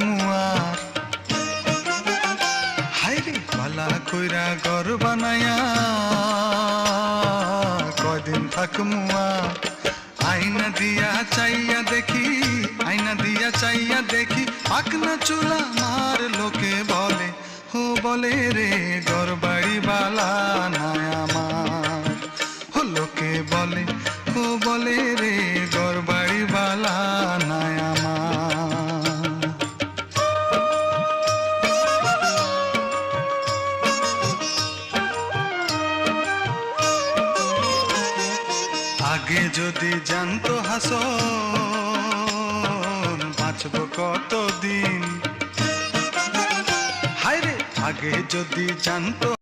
মুয়ার হাইরে বালা কইরা ঘর বানায়া কয়দিন থাক মুয়ার আয়না দিয়া চাইয়া দেখি আয়না দিয়া চাইয়া দেখি আকনা চুলা মার লোকে বলে হো বলে রে ঘর বাড়ি বালা নাই আমার হো লোকে বলে হো বলে রে ঘর বাড়ি বালা নাই আমার আগে যদি জানতো হাসন বাঁচবো কতদিন হায়রে আগে যদি জানতো